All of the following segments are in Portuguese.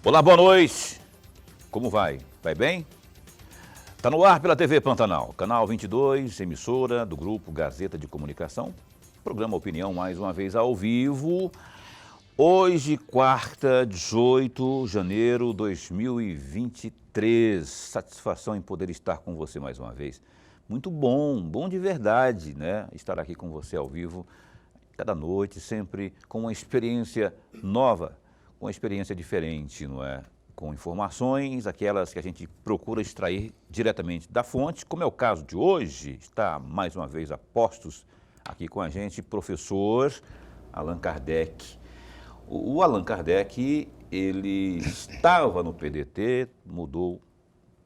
Olá, boa noite. Como vai? Vai bem? Está no ar pela TV Pantanal, canal 22, emissora do Grupo Gazeta de Comunicação. Programa Opinião, mais uma vez ao vivo. Hoje, quarta, 18 de janeiro de 2023. Satisfação em poder estar com você mais uma vez. Muito bom de verdade, né? Estar aqui com você ao vivo, cada noite, sempre com uma experiência nova, com uma experiência diferente, não é? Com informações, aquelas que a gente procura extrair diretamente da fonte, como é o caso de hoje. Está mais uma vez a postos aqui com a gente, professor Allan Kardec. O Allan Kardec, ele estava no PDT, mudou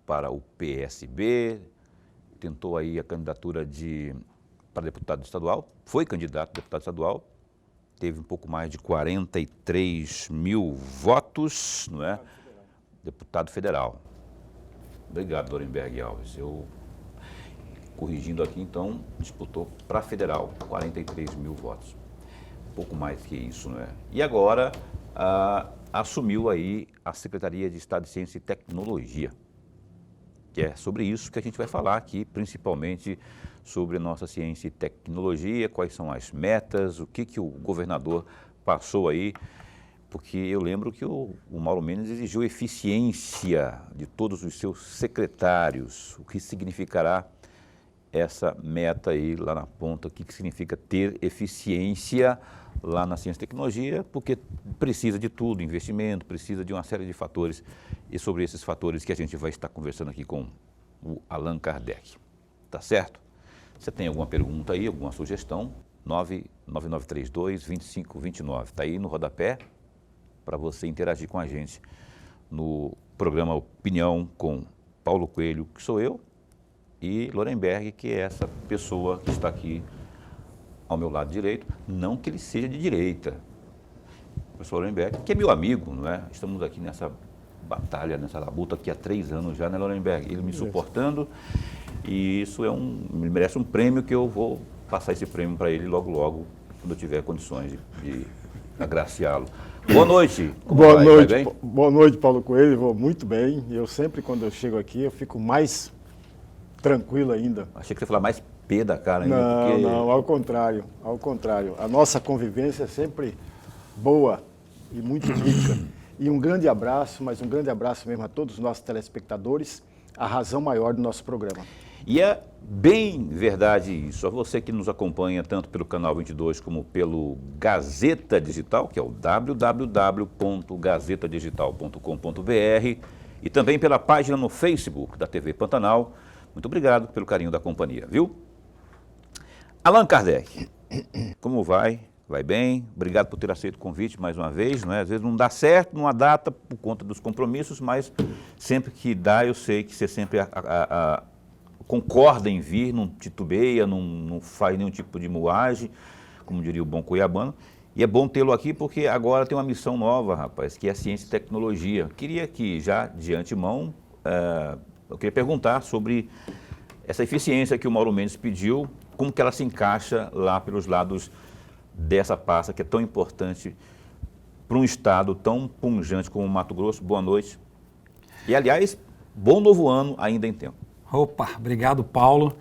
para o PSB, tentou aí a candidatura para deputado estadual, foi candidato a deputado estadual, teve um pouco mais de 43 mil votos, não é? Deputado federal. Obrigado, Lorenberg Alves. Eu, corrigindo aqui, então, disputou para federal, 43 mil votos. Pouco mais que isso, não é? E agora assumiu aí a Secretaria de Estado de Ciência e Tecnologia, que é sobre isso que a gente vai falar aqui, principalmente sobre nossa ciência e tecnologia, quais são as metas, o que o governador passou aí, porque eu lembro que o Mauro Mendes exigiu eficiência de todos os seus secretários, o que significará essa meta aí lá na ponta, o que significa ter eficiência lá na ciência e tecnologia, porque precisa de tudo, investimento, precisa de uma série de fatores, e sobre esses fatores que a gente vai estar conversando aqui com o Allan Kardec. Tá certo? Você tem alguma pergunta aí, alguma sugestão? 99932-2529. Está aí no rodapé para você interagir com a gente no programa Opinião com Paulo Coelho, que sou eu, e Lorenberg, que é essa pessoa que está aqui ao meu lado direito, não que ele seja de direita. O professor Lorenberg, que é meu amigo, não é? Estamos aqui nessa batalha, nessa labuta aqui há 3 anos já, né, Lorenberg? Ele me suportando, e isso me merece um prêmio, que eu vou passar esse prêmio para ele logo, quando eu tiver condições de agraciá-lo. Boa noite. Boa noite, vai bem? Boa noite, Paulo Coelho. Vou muito bem. Eu sempre, quando eu chego aqui, eu fico mais tranquilo ainda. Achei que você ia falar mais pé da cara ainda. Não, ao contrário. A nossa convivência é sempre boa e muito rica. E um grande abraço, mas um grande abraço mesmo a todos os nossos telespectadores, a razão maior do nosso programa. E é bem verdade isso. A você que nos acompanha tanto pelo Canal 22 como pelo Gazeta Digital, que é o www.gazetadigital.com.br, e também pela página no Facebook da TV Pantanal. Muito obrigado pelo carinho da companhia, viu? Allan Kardec, como vai? Vai bem? Obrigado por ter aceito o convite mais uma vez, não é? Às vezes não dá certo numa data por conta dos compromissos, mas sempre que dá, eu sei que você sempre concorda em vir, não titubeia, não faz nenhum tipo de moagem, como diria o bom cuiabano. E é bom tê-lo aqui porque agora tem uma missão nova, rapaz, que é a ciência e tecnologia. Queria que, já de antemão, eu queria perguntar sobre essa eficiência que o Mauro Mendes pediu, como que ela se encaixa lá pelos lados dessa pasta que é tão importante para um estado tão pungente como o Mato Grosso. Boa noite. E, aliás, bom novo ano ainda em tempo. Opa, obrigado, Paulo.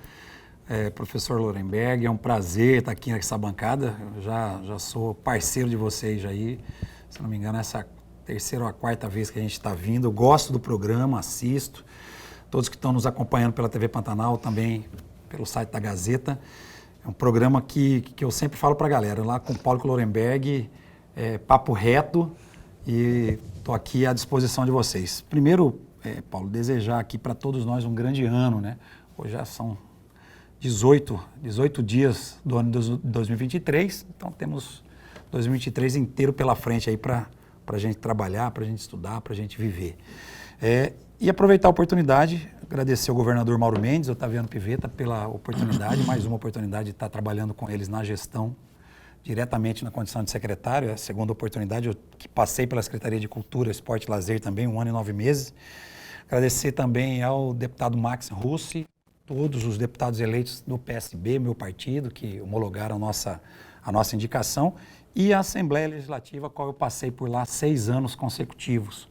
Professor Lorenberg, é um prazer estar aqui nessa bancada. Eu já sou parceiro de vocês aí. Se não me engano, essa terceira ou a quarta vez que a gente está vindo. Eu gosto do programa, assisto. Todos que estão nos acompanhando pela TV Pantanal, também pelo site da Gazeta. É um programa que eu sempre falo para a galera, lá com o Paulo Lorenberg, papo reto, e estou aqui à disposição de vocês. Primeiro, Paulo, desejar aqui para todos nós um grande ano, né? Hoje já são 18 dias do ano de 2023, então temos 2023 inteiro pela frente aí para a gente trabalhar, para a gente estudar, para a gente viver. E aproveitar a oportunidade, agradecer ao governador Mauro Mendes, Otaviano Pivetta, pela oportunidade, mais uma oportunidade de estar trabalhando com eles na gestão, diretamente na condição de secretário. É a segunda oportunidade, eu que passei pela Secretaria de Cultura, Esporte e Lazer também, 1 ano e 9 meses. Agradecer também ao deputado Max Russi, todos os deputados eleitos do PSB, meu partido, que homologaram a nossa indicação, e a Assembleia Legislativa, a qual eu passei por lá 6 anos consecutivos.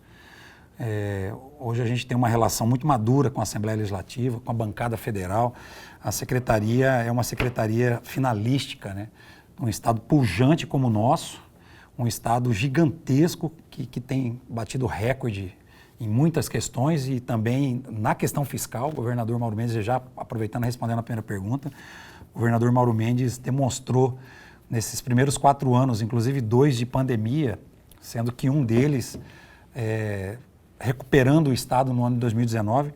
Hoje a gente tem uma relação muito madura com a Assembleia Legislativa, com a bancada federal. A secretaria é uma secretaria finalística, né? Um estado pujante como o nosso, um estado gigantesco que tem batido recorde em muitas questões e também na questão fiscal. O governador Mauro Mendes, já aproveitando e respondendo a primeira pergunta, o governador Mauro Mendes demonstrou nesses primeiros 4 anos, inclusive 2 de pandemia, sendo que um deles recuperando o estado no ano de 2019,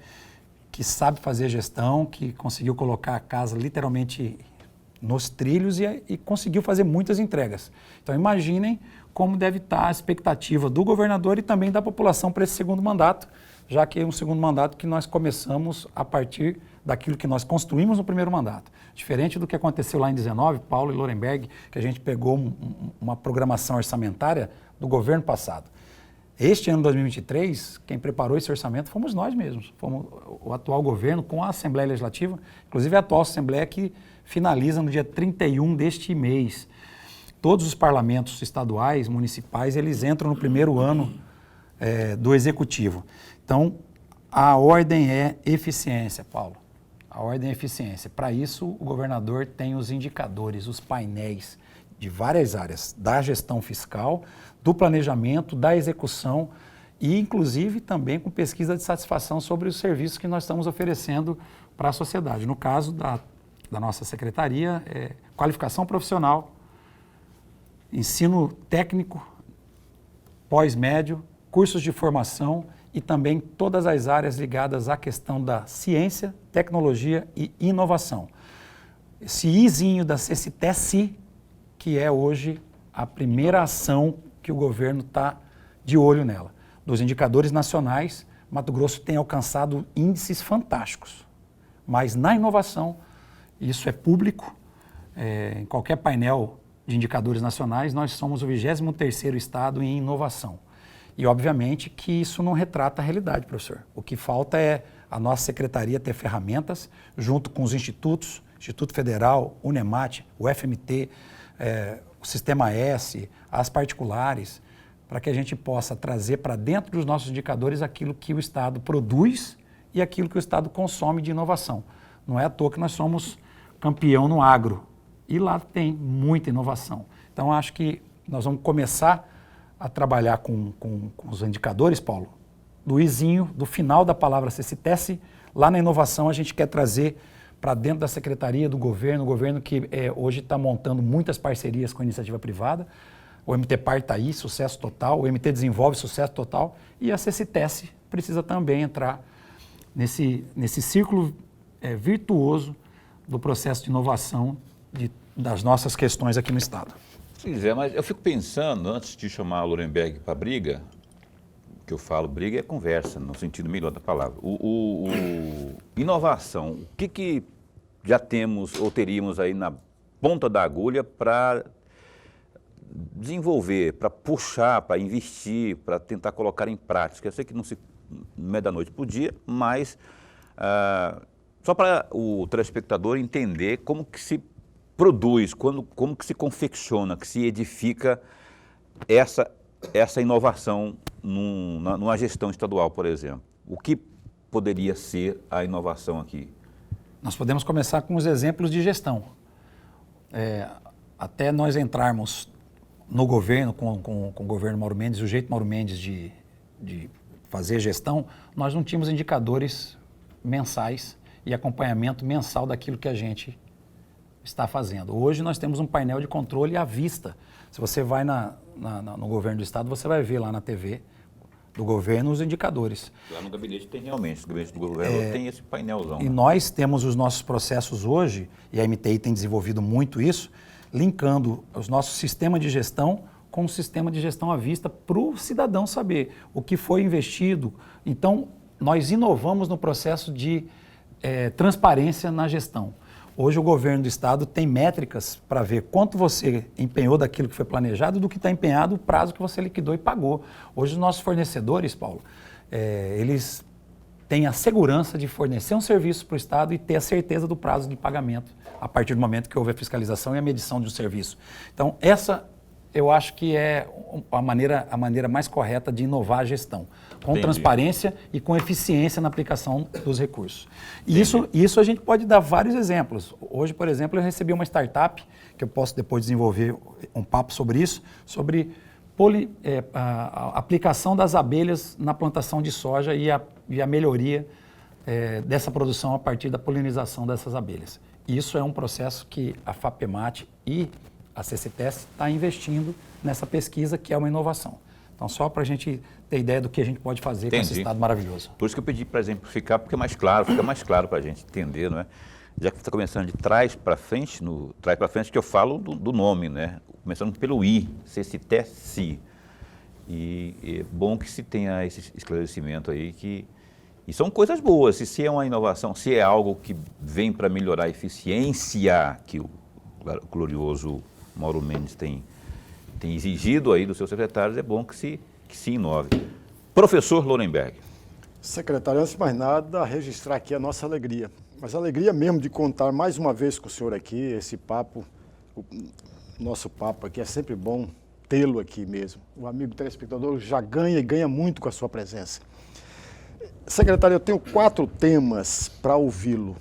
que sabe fazer gestão, que conseguiu colocar a casa literalmente nos trilhos e conseguiu fazer muitas entregas. Então imaginem como deve estar a expectativa do governador e também da população para esse segundo mandato, já que é um segundo mandato que nós começamos a partir daquilo que nós construímos no primeiro mandato. Diferente do que aconteceu lá em 19, Paulo e Lorenberg, que a gente pegou uma programação orçamentária do governo passado. Este ano 2023, quem preparou esse orçamento fomos nós mesmos, fomos o atual governo com a Assembleia Legislativa, inclusive a atual Assembleia que finaliza no dia 31 deste mês. Todos os parlamentos estaduais, municipais, eles entram no primeiro ano do Executivo. Então, a ordem é eficiência, Paulo. A ordem é eficiência. Para isso, o governador tem os indicadores, os painéis de várias áreas, da gestão fiscal, do planejamento, da execução e, inclusive, também com pesquisa de satisfação sobre os serviços que nós estamos oferecendo para a sociedade. No caso da nossa secretaria, qualificação profissional, ensino técnico, pós-médio, cursos de formação e também todas as áreas ligadas à questão da ciência, tecnologia e inovação. Esse izinho da CCTESI, que é hoje a primeira ação que o governo está de olho nela. Dos indicadores nacionais, Mato Grosso tem alcançado índices fantásticos, mas na inovação, isso é público, em qualquer painel de indicadores nacionais, nós somos o 23º estado em inovação. E, obviamente, que isso não retrata a realidade, professor. O que falta é a nossa secretaria ter ferramentas, junto com os institutos, Instituto Federal, Unemat, o FMT, o Sistema S, as particulares, para que a gente possa trazer para dentro dos nossos indicadores aquilo que o Estado produz e aquilo que o Estado consome de inovação. Não é à toa que nós somos campeão no agro. E lá tem muita inovação. Então, acho que nós vamos começar a trabalhar com os indicadores, Paulo, do izinho, do final da palavra CCTESI, lá na inovação a gente quer trazer para dentro da secretaria do governo, o governo que hoje está montando muitas parcerias com a iniciativa privada, o MT Par está aí, sucesso total, o MT Desenvolve, sucesso total, e a CCTESI precisa também entrar nesse círculo virtuoso do processo de inovação das nossas questões aqui no Estado. Pois é, mas eu fico pensando, antes de chamar a Lorenberg para briga, que eu falo briga é conversa, no sentido melhor da palavra. Inovação, o que já temos ou teríamos aí na ponta da agulha para desenvolver, para puxar, para investir, para tentar colocar em prática? Eu sei que não é da noite para o dia, mas só para o telespectador entender como que se produz, como que se confecciona, que se edifica essa inovação numa gestão estadual, por exemplo. O que poderia ser a inovação aqui? Nós podemos começar com os exemplos de gestão. Até nós entrarmos no governo, com o governo Mauro Mendes, o jeito Mauro Mendes de fazer gestão, nós não tínhamos indicadores mensais e acompanhamento mensal daquilo que a gente está fazendo. Hoje nós temos um painel de controle à vista. Se você vai no governo do Estado, você vai ver lá na TV do governo os indicadores. Lá no gabinete tem realmente, no gabinete do governo tem esse painelzão. E nós temos os nossos processos hoje, e a MTI tem desenvolvido muito isso, linkando os nossos sistemas de gestão com o sistema de gestão à vista para o cidadão saber o que foi investido. Então, nós inovamos no processo de transparência na gestão. Hoje o governo do Estado tem métricas para ver quanto você empenhou daquilo que foi planejado e do que está empenhado, o prazo que você liquidou e pagou. Hoje os nossos fornecedores, Paulo, eles têm a segurança de fornecer um serviço para o Estado e ter a certeza do prazo de pagamento a partir do momento que houve a fiscalização e a medição de um serviço. Então, essa eu acho que é a maneira mais correta de inovar a gestão, com Entendi. transparência e com eficiência na aplicação dos recursos. E isso a gente pode dar vários exemplos. Hoje, por exemplo, eu recebi uma startup, que eu posso depois desenvolver um papo sobre isso, sobre a aplicação das abelhas na plantação de soja e a melhoria dessa produção a partir da polinização dessas abelhas. Isso é um processo que a FAPEMAT e a CCTES está investindo nessa pesquisa, que é uma inovação. Então, só para a gente ter ideia do que a gente pode fazer com esse estado maravilhoso. Por isso que eu pedi para exemplificar, porque fica mais claro para a gente entender, não é? Já que você está começando de trás para frente, que eu falo do nome, né? Começando pelo I, CCTES. E é bom que se tenha esse esclarecimento aí, e são coisas boas. Se é uma inovação, se é algo que vem para melhorar a eficiência que o glorioso Mauro Mendes tem exigido aí dos seus secretários, é bom que se inove. Professor Lorenberg. Secretário, antes de mais nada, registrar aqui a nossa alegria. Mas a alegria mesmo de contar mais uma vez com o senhor aqui, esse papo, o nosso papo aqui, é sempre bom tê-lo aqui mesmo. O amigo telespectador já ganha e ganha muito com a sua presença. Secretário, eu tenho 4 temas para ouvi-lo.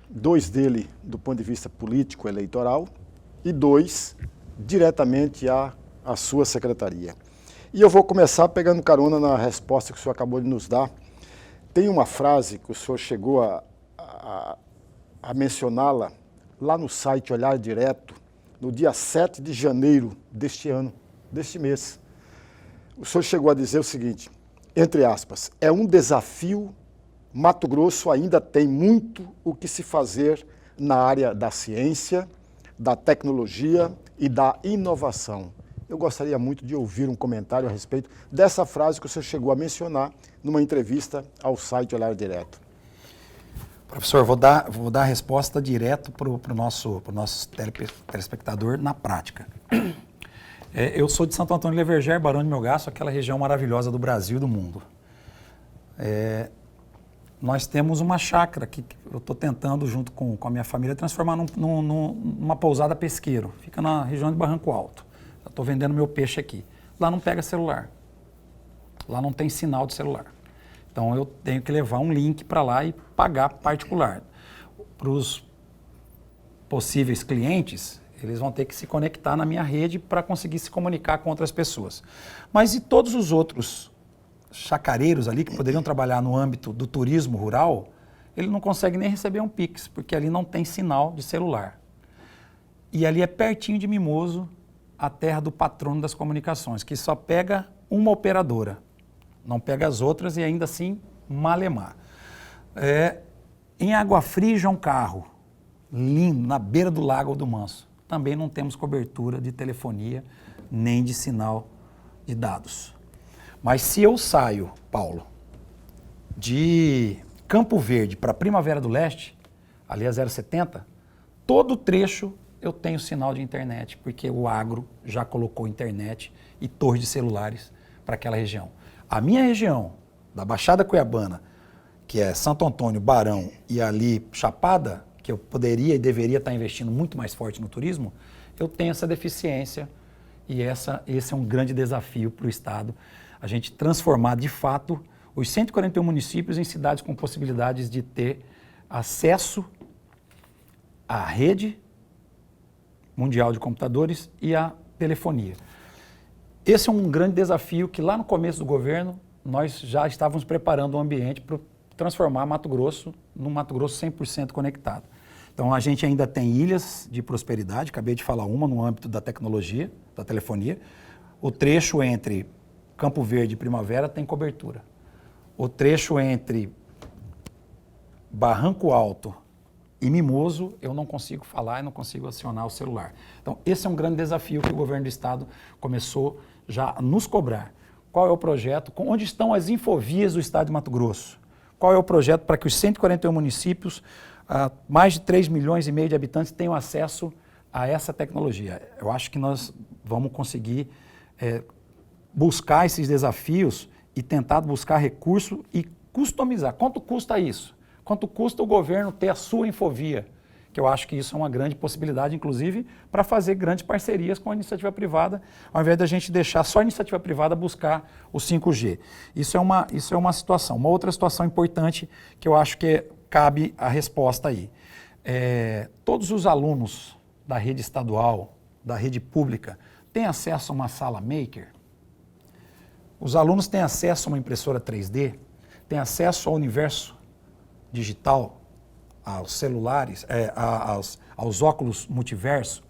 2 dele do ponto de vista político eleitoral e 2 diretamente à sua secretaria. E eu vou começar pegando carona na resposta que o senhor acabou de nos dar. Tem uma frase que o senhor chegou a mencioná-la lá no site Olhar Direto, no dia 7 de janeiro deste ano, deste mês. O senhor chegou a dizer o seguinte, entre aspas, é um desafio, Mato Grosso ainda tem muito o que se fazer na área da ciência, da tecnologia e da inovação. Eu gostaria muito de ouvir um comentário a respeito dessa frase que o senhor chegou a mencionar numa entrevista ao site Olhar Direto. Professor, vou dar a resposta direto para o nosso telespectador na prática. Eu sou de Santo Antônio Leverger, Barão de Melgaço, aquela região maravilhosa do Brasil e do mundo. Nós temos uma chácara que eu estou tentando, junto com a minha família, transformar numa pousada pesqueiro. Fica na região de Barranco Alto. Estou vendendo meu peixe aqui. Lá não pega celular. Lá não tem sinal de celular. Então eu tenho que levar um link para lá e pagar particular. Para os possíveis clientes, eles vão ter que se conectar na minha rede para conseguir se comunicar com outras pessoas. Mas e todos os outros chacareiros ali que poderiam trabalhar no âmbito do turismo rural, ele não consegue nem receber um Pix, porque ali não tem sinal de celular. E ali é pertinho de Mimoso, a terra do patrono das comunicações, que só pega uma operadora, não pega as outras e ainda assim malemar. Em Água Fria, João Carro, lindo, na beira do Lago do Manso, também não temos cobertura de telefonia nem de sinal de dados. Mas se eu saio, Paulo, de Campo Verde para Primavera do Leste, ali a 070, todo trecho eu tenho sinal de internet, porque o agro já colocou internet e torres de celulares para aquela região. A minha região, da Baixada Cuiabana, que é Santo Antônio, Barão e ali Chapada, que eu poderia e deveria estar investindo muito mais forte no turismo, eu tenho essa deficiência e esse é um grande desafio para o Estado, a gente transformar de fato os 141 municípios em cidades com possibilidades de ter acesso à rede mundial de computadores e à telefonia. Esse é um grande desafio que lá no começo do governo nós já estávamos preparando o ambiente para transformar Mato Grosso num Mato Grosso 100% conectado. Então a gente ainda tem ilhas de prosperidade, acabei de falar uma no âmbito da tecnologia, da telefonia. O trecho entre Campo Verde e Primavera tem cobertura. O trecho entre Barranco Alto e Mimoso, eu não consigo falar e não consigo acionar o celular. Então, esse é um grande desafio que o governo do Estado começou já a nos cobrar. Qual é o projeto? Onde estão as infovias do Estado de Mato Grosso? Qual é o projeto para que os 141 municípios, mais de 3,5 milhões de habitantes, tenham acesso a essa tecnologia? Eu acho que nós vamos conseguir buscar esses desafios e tentar buscar recurso e customizar. Quanto custa isso? Quanto custa o governo ter a sua infovia, que eu acho que isso é uma grande possibilidade, inclusive, para fazer grandes parcerias com a iniciativa privada, ao invés da gente deixar só a iniciativa privada buscar o 5G. Isso é uma situação. Uma outra situação importante que eu acho que cabe a resposta aí. Todos os alunos da rede estadual, da rede pública, têm acesso a uma sala maker? Os alunos têm acesso a uma impressora 3D? Têm acesso ao universo digital? Aos celulares, aos óculos multiverso?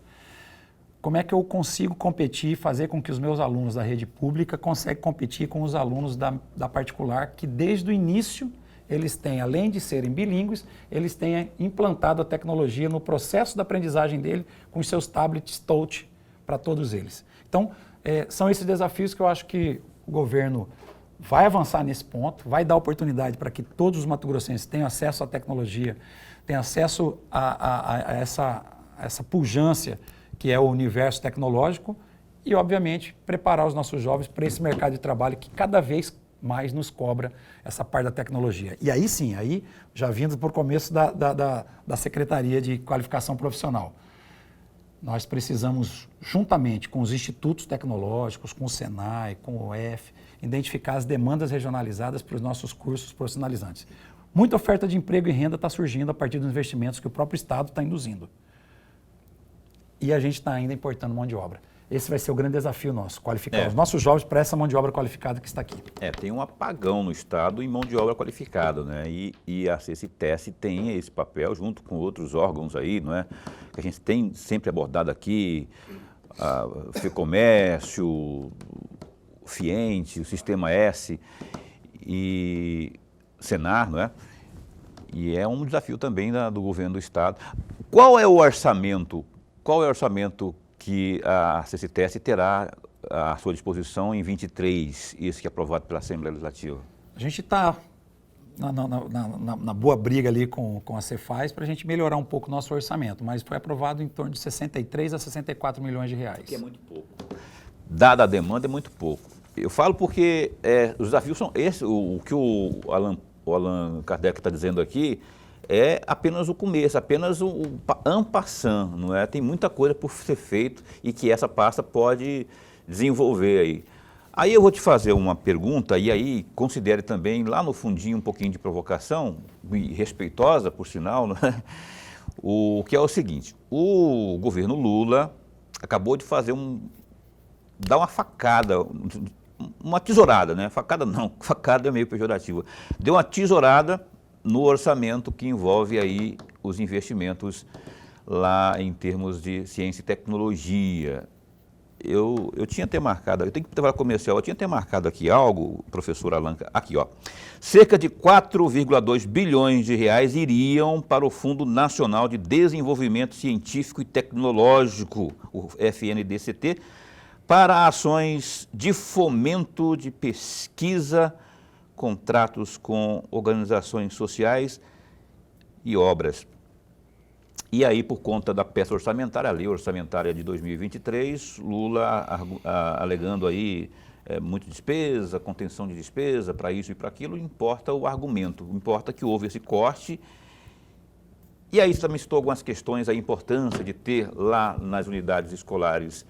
Como é que eu consigo competir e fazer com que os meus alunos da rede pública consigam competir com os alunos da particular, que desde o início eles têm, além de serem bilíngues, eles têm implantado a tecnologia no processo da aprendizagem dele com os seus tablets touch para todos eles. Então, são esses desafios que eu acho que o governo vai avançar nesse ponto, vai dar oportunidade para que todos os mato-grossenses tenham acesso à tecnologia, tenham acesso a essa pujança que é o universo tecnológico e, obviamente, preparar os nossos jovens para esse mercado de trabalho que cada vez mais nos cobra essa parte da tecnologia. E aí sim, aí já vindo por começo da Secretaria de Qualificação Profissional. Nós precisamos, juntamente com os institutos tecnológicos, com o Senai, com o UF, identificar as demandas regionalizadas para os nossos cursos profissionalizantes. Muita oferta de emprego e renda está surgindo a partir dos investimentos que o próprio Estado está induzindo. E a gente está ainda importando mão de obra. Esse vai ser o grande desafio nosso, qualificar os nossos jovens para essa mão de obra qualificada que está aqui. Tem um apagão no Estado em mão de obra qualificada, né? E a CCTES tem esse papel junto com outros órgãos aí, não é? Que a gente tem sempre abordado aqui, a FEComércio, o FIENTE, o Sistema S e Senar, não é? E é um desafio também do governo do Estado. Qual é o orçamento que a CCTES terá à sua disposição em 23, esse que é aprovado pela Assembleia Legislativa? A gente está na boa briga ali com a Cefaz para a gente melhorar um pouco o nosso orçamento, mas foi aprovado em torno de 63 a 64 milhões de reais. Que é muito pouco. Dada a demanda, é muito pouco. Eu falo porque os desafios são esses, o que o Allan Kardec está dizendo aqui é apenas o começo, apenas o en passant, não é? Tem muita coisa por ser feito e que essa pasta pode desenvolver aí. Aí eu vou te fazer uma pergunta e aí considere também lá no fundinho um pouquinho de provocação, e respeitosa por sinal, não é? O que é o seguinte, o governo Lula acabou de fazer dar uma facada, uma tesourada, né? Facada não, facada é meio pejorativa. Deu uma tesourada no orçamento que envolve aí os investimentos lá em termos de ciência e tecnologia. Eu tinha até marcado, eu tenho que trabalhar comercial, eu tinha até marcado aqui algo, professor Allan, aqui ó, cerca de 4,2 bilhões de reais iriam para o Fundo Nacional de Desenvolvimento Científico e Tecnológico, o FNDCT, para ações de fomento de pesquisa, contratos com organizações sociais e obras. E aí, por conta da peça orçamentária, a lei orçamentária de 2023, Lula alegando aí muita despesa, contenção de despesa, para isso e para aquilo, importa o argumento, importa que houve esse corte. E aí também citou algumas questões, a importância de ter lá nas unidades escolares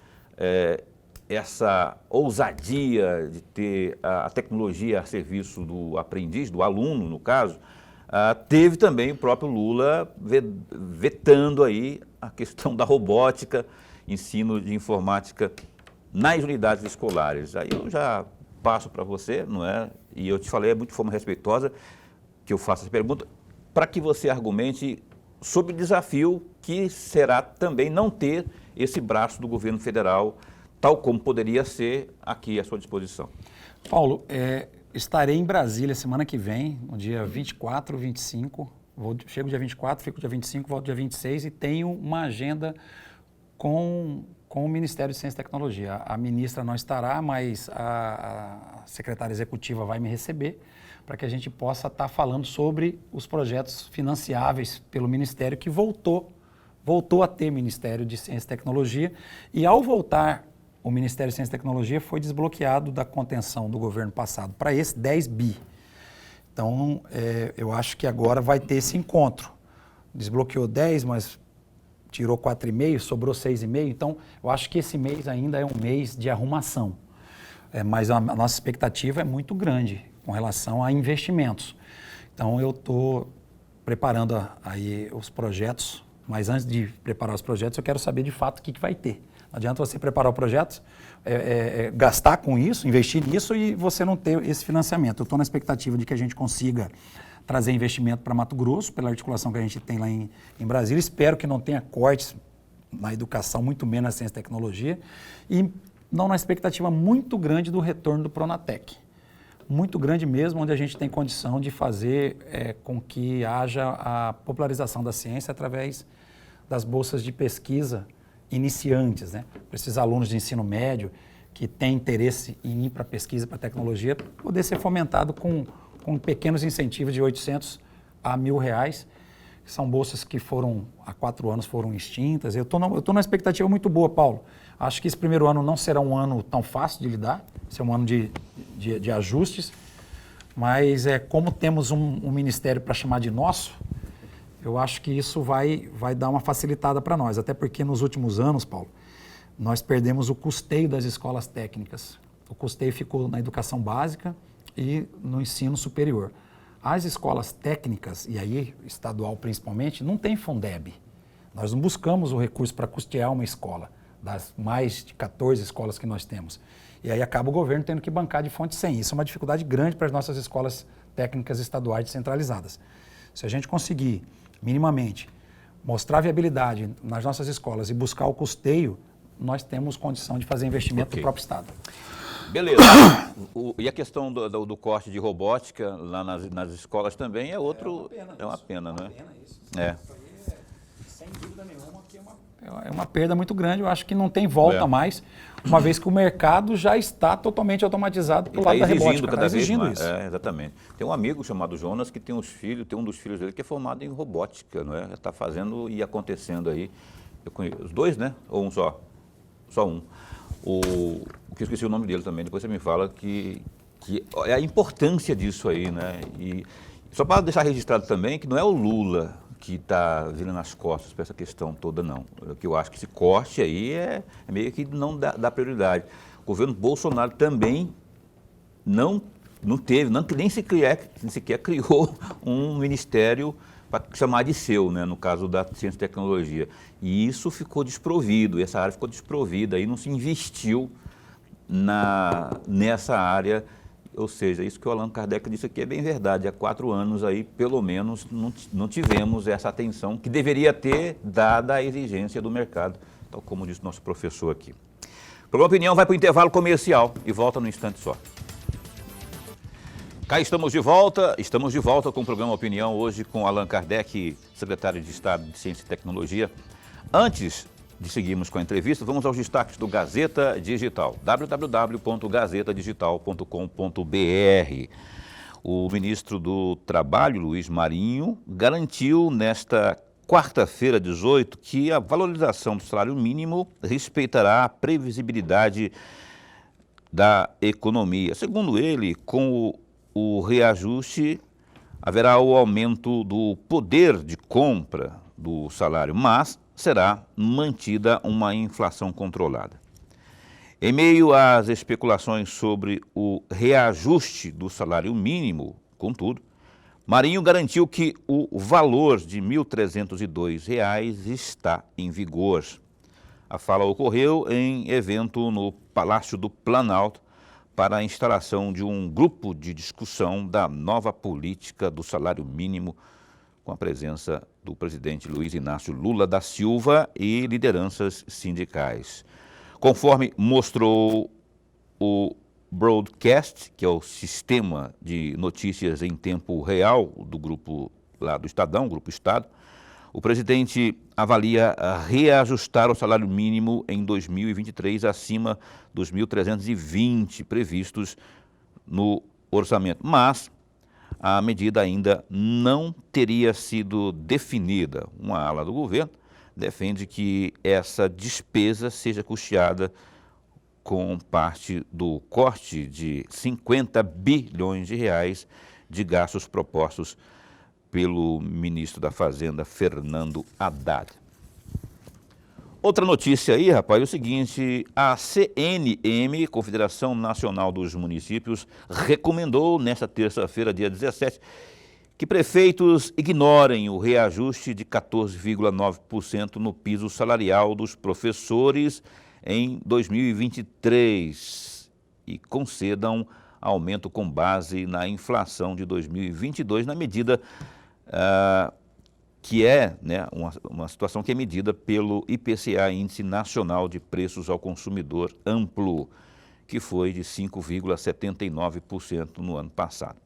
essa ousadia de ter a tecnologia a serviço do aprendiz, do aluno, no caso. Teve também o próprio Lula vetando aí a questão da robótica, ensino de informática nas unidades escolares. Aí eu já passo para você, não é? E eu te falei muito de forma respeitosa que eu faço essa pergunta, para que você argumente sobre o desafio que será também não ter esse braço do governo federal, tal como poderia ser aqui à sua disposição. Paulo, estarei em Brasília semana que vem, no dia 24, 25, chego dia 24, fico dia 25, volto dia 26 e tenho uma agenda com o Ministério de Ciência e Tecnologia. A ministra não estará, mas a secretária executiva vai me receber para que a gente possa estar falando sobre os projetos financiáveis pelo Ministério que voltou a ter Ministério de Ciência e Tecnologia e ao voltar o Ministério de Ciência e Tecnologia foi desbloqueado da contenção do governo passado para esse 10 bi. Então, eu acho que agora vai ter esse encontro. Desbloqueou 10, mas tirou 4,5, sobrou 6,5, então eu acho que esse mês ainda é um mês de arrumação. Mas a nossa expectativa é muito grande com relação a investimentos. Então eu estou preparando aí os projetos, mas antes de preparar os projetos eu quero saber de fato o que vai ter. Não adianta você preparar o projeto, gastar com isso, investir nisso e você não ter esse financiamento. Eu estou na expectativa de que a gente consiga trazer investimento para Mato Grosso, pela articulação que a gente tem lá em Brasília. Espero que não tenha cortes na educação, muito menos na ciência e tecnologia. E não na expectativa muito grande do retorno do Pronatec. Muito grande mesmo, onde a gente tem condição de fazer com que haja a popularização da ciência através das bolsas de pesquisa iniciantes, né? Para esses alunos de ensino médio que têm interesse em ir para pesquisa, para tecnologia, poder ser fomentado com pequenos incentivos de R$800 a R$1.000, que são bolsas que há 4 anos foram extintas. Eu estou numa expectativa muito boa, Paulo. Acho que esse primeiro ano não será um ano tão fácil de lidar, será um ano de ajustes, mas como temos um ministério para chamar de nosso, eu acho que isso vai dar uma facilitada para nós, até porque nos últimos anos, Paulo, nós perdemos o custeio das escolas técnicas. O custeio ficou na educação básica e no ensino superior. As escolas técnicas, e aí estadual principalmente, não tem Fundeb. Nós não buscamos o recurso para custear uma escola, das mais de 14 escolas que nós temos. E aí acaba o governo tendo que bancar de fonte 100. Isso é uma dificuldade grande para as nossas escolas técnicas estaduais descentralizadas. Se a gente conseguir, minimamente, mostrar viabilidade nas nossas escolas e buscar o custeio, nós temos condição de fazer investimento do próprio Estado. Beleza. E a questão do corte de robótica lá nas escolas também é uma pena, não é? Isso. É. Sem dúvida nenhuma que é uma perda muito grande. Eu acho que não tem volta mais, uma vez que o mercado já está totalmente automatizado pelo lado da robótica. Está exigindo isso. Exatamente. Tem um amigo chamado Jonas que tem um dos filhos dele que é formado em robótica, não é? Está fazendo e acontecendo aí. Eu conheço os dois, né? Ou um só? Só um. Que eu esqueci o nome dele também, depois você me fala que é a importância disso aí, né? E só para deixar registrado também que não é o Lula que está virando as costas para essa questão toda, não. O que eu acho que esse corte aí é meio que não dá prioridade. O governo Bolsonaro também nem sequer criou um ministério para chamar de seu, né, no caso da ciência e tecnologia. E isso ficou desprovido, essa área ficou desprovida, aí não se investiu nessa área, ou seja, isso que o Allan Kardec disse aqui é bem verdade. Há 4 anos aí, pelo menos, não tivemos essa atenção que deveria ter, dada a exigência do mercado, tal como disse nosso professor aqui. Pela opinião, vai para o intervalo comercial e volta no instante só. Cá estamos de volta com o programa Opinião, hoje com Allan Kardec, secretário de Estado de Ciência e Tecnologia. Antes de seguirmos com a entrevista, vamos aos destaques do Gazeta Digital, www.gazetadigital.com.br. O ministro do Trabalho, Luiz Marinho, garantiu nesta quarta-feira, 18, que a valorização do salário mínimo respeitará a previsibilidade da economia. Segundo ele, com o reajuste, haverá o aumento do poder de compra do salário, mas será mantida uma inflação controlada. Em meio às especulações sobre o reajuste do salário mínimo, contudo, Marinho garantiu que o valor de R$ 1.302 está em vigor. A fala ocorreu em evento no Palácio do Planalto, para a instalação de um grupo de discussão da nova política do salário mínimo, com a presença do presidente Luiz Inácio Lula da Silva e lideranças sindicais. Conforme mostrou o Broadcast, que é o sistema de notícias em tempo real do grupo lá do Estadão, Grupo Estado, o presidente avalia reajustar o salário mínimo em 2023 acima dos 1.320 previstos no orçamento, mas a medida ainda não teria sido definida. Uma ala do governo defende que essa despesa seja custeada com parte do corte de 50 bilhões de reais de gastos propostos pelo ministro da Fazenda, Fernando Haddad. Outra notícia aí, rapaz, é o seguinte, a CNM, Confederação Nacional dos Municípios, recomendou nesta terça-feira, dia 17, que prefeitos ignorem o reajuste de 14,9% no piso salarial dos professores em 2023 e concedam aumento com base na inflação de 2022, na medida que é, né, uma situação que é medida pelo IPCA, Índice Nacional de Preços ao Consumidor Amplo, que foi de 5,79% no ano passado.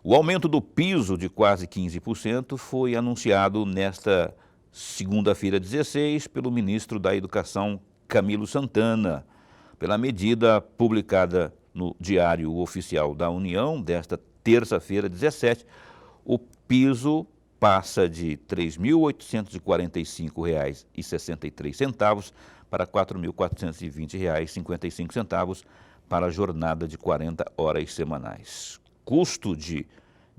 O aumento do piso de quase 15% foi anunciado nesta segunda-feira 16 pelo ministro da Educação, Camilo Santana. Pela medida publicada no Diário Oficial da União, desta terça-feira 17, o piso passa de R$ 3.845,63 para R$ 4.420,55 para a jornada de 40 horas semanais. Custo de R$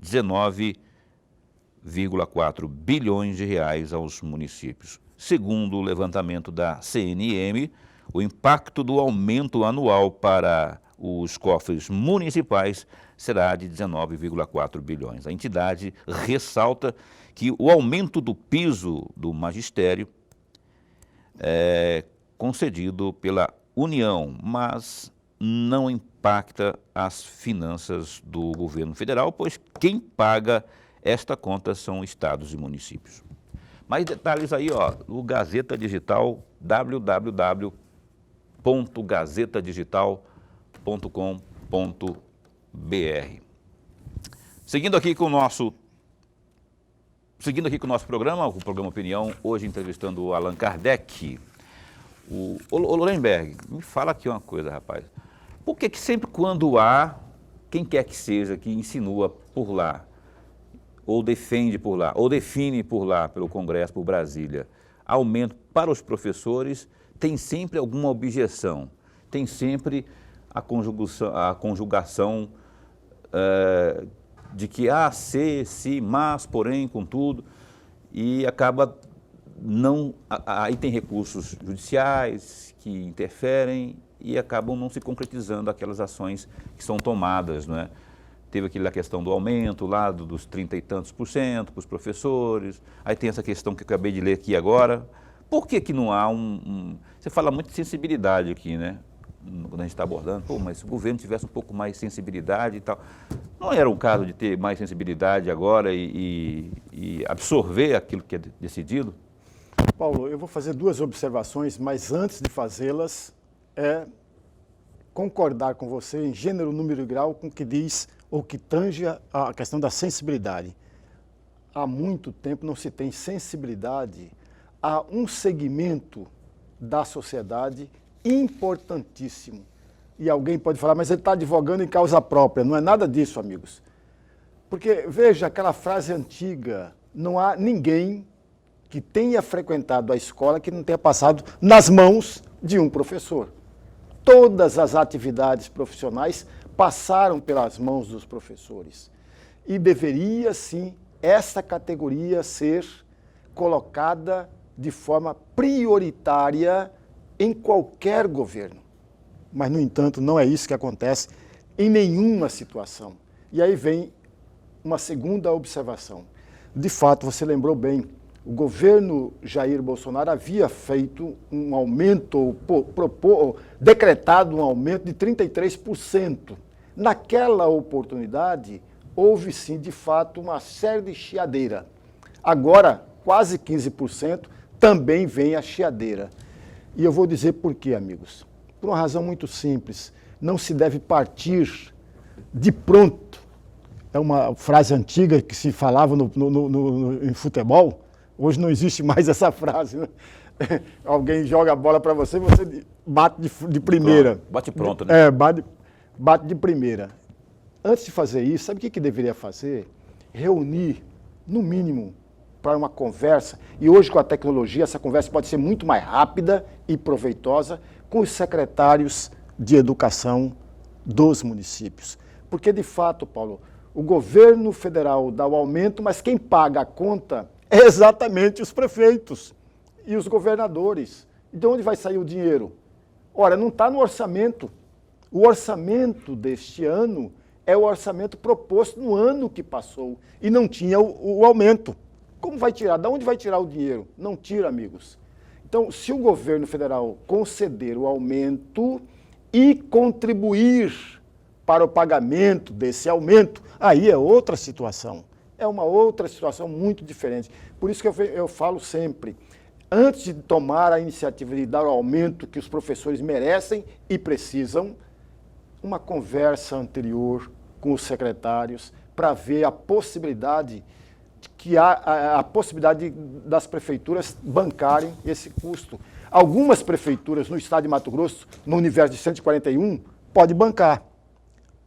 19,4 bilhões aos municípios. Segundo o levantamento da CNM, o impacto do aumento anual para os cofres municipais será de 19,4 bilhões. A entidade ressalta que o aumento do piso do magistério é concedido pela União, mas não impacta as finanças do governo federal, pois quem paga esta conta são estados e municípios. Mais detalhes aí, ó, no Gazeta Digital, www.gazetadigital.com.br. Seguindo aqui com o nosso programa, o programa Opinião, hoje entrevistando o Allan Kardec. O Lorenberg, me fala aqui uma coisa, rapaz. Por que sempre quando há, quem quer que seja, que insinua por lá, ou defende por lá, ou define por lá, pelo Congresso, por Brasília, aumento para os professores, tem sempre alguma objeção, tem sempre a conjugação de que se, mas, porém, contudo, e acaba não... Aí tem recursos judiciais que interferem e acabam não se concretizando aquelas ações que são tomadas, não é? Teve aquela questão do aumento lá dos 30 e tantos % para os professores, aí tem essa questão que eu acabei de ler aqui agora. Por que não há Você fala muito de sensibilidade aqui, né? Quando a gente está abordando, pô, mas se o governo tivesse um pouco mais de sensibilidade e tal. Não era o caso de ter mais sensibilidade agora e absorver aquilo que é decidido? Paulo, eu vou fazer duas observações, mas antes de fazê-las, concordar com você em gênero, número e grau com o que diz ou que tange a questão da sensibilidade. Há muito tempo não se tem sensibilidade a um segmento da sociedade importantíssimo. E alguém pode falar, mas ele está advogando em causa própria. Não é nada disso, amigos. Porque, veja, aquela frase antiga, não há ninguém que tenha frequentado a escola que não tenha passado nas mãos de um professor. Todas as atividades profissionais passaram pelas mãos dos professores. E deveria, sim, essa categoria ser colocada de forma prioritária em qualquer governo. Mas, no entanto, não é isso que acontece em nenhuma situação. E aí vem uma segunda observação. De fato, você lembrou bem, o governo Jair Bolsonaro havia feito um aumento, decretado um aumento de 33%. Naquela oportunidade, houve sim, de fato, uma série de chiadeira. Agora, quase 15%, também vem a chiadeira. E eu vou dizer por quê, amigos. Por uma razão muito simples. Não se deve partir de pronto. É uma frase antiga que se falava em futebol. Hoje não existe mais essa frase, né? Alguém joga a bola para você, você bate de primeira. Pronto, bate pronto, né? Bate de primeira. Antes de fazer isso, sabe o que deveria fazer? Reunir, no mínimo, para uma conversa, e hoje com a tecnologia essa conversa pode ser muito mais rápida e proveitosa, com os secretários de educação dos municípios. Porque, de fato, Paulo, o governo federal dá o aumento, mas quem paga a conta é exatamente os prefeitos. e os governadores. E de onde vai sair o dinheiro? Ora, não está no orçamento. O orçamento deste ano é o orçamento proposto no ano que passou e não tinha o aumento. Como vai tirar? De onde vai tirar o dinheiro? Não tira, amigos. Então, se o governo federal conceder o aumento e contribuir para o pagamento desse aumento, aí é outra situação. É uma outra situação muito diferente. Por isso que eu falo sempre, antes de tomar a iniciativa de dar o aumento que os professores merecem e precisam, uma conversa anterior com os secretários para ver a possibilidade a possibilidade das prefeituras bancarem esse custo. Algumas prefeituras no estado de Mato Grosso, no universo de 141, pode bancar,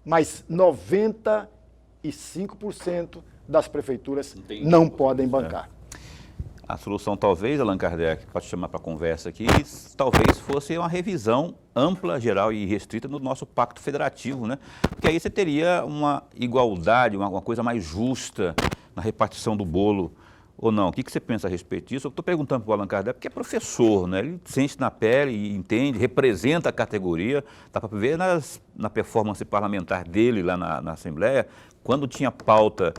mas 95% das prefeituras não podem bancar. A solução talvez, Allan Kardec, pode chamar para conversa aqui, talvez fosse uma revisão ampla, geral e restrita do nosso pacto federativo, né? Porque aí você teria uma igualdade, uma coisa mais justa na repartição do bolo, ou não? O que você pensa a respeito disso? Eu estou perguntando para o Allan Kardec, porque é professor, né? Ele sente na pele e entende, representa a categoria, dá para ver na performance parlamentar dele lá na Assembleia, quando tinha pauta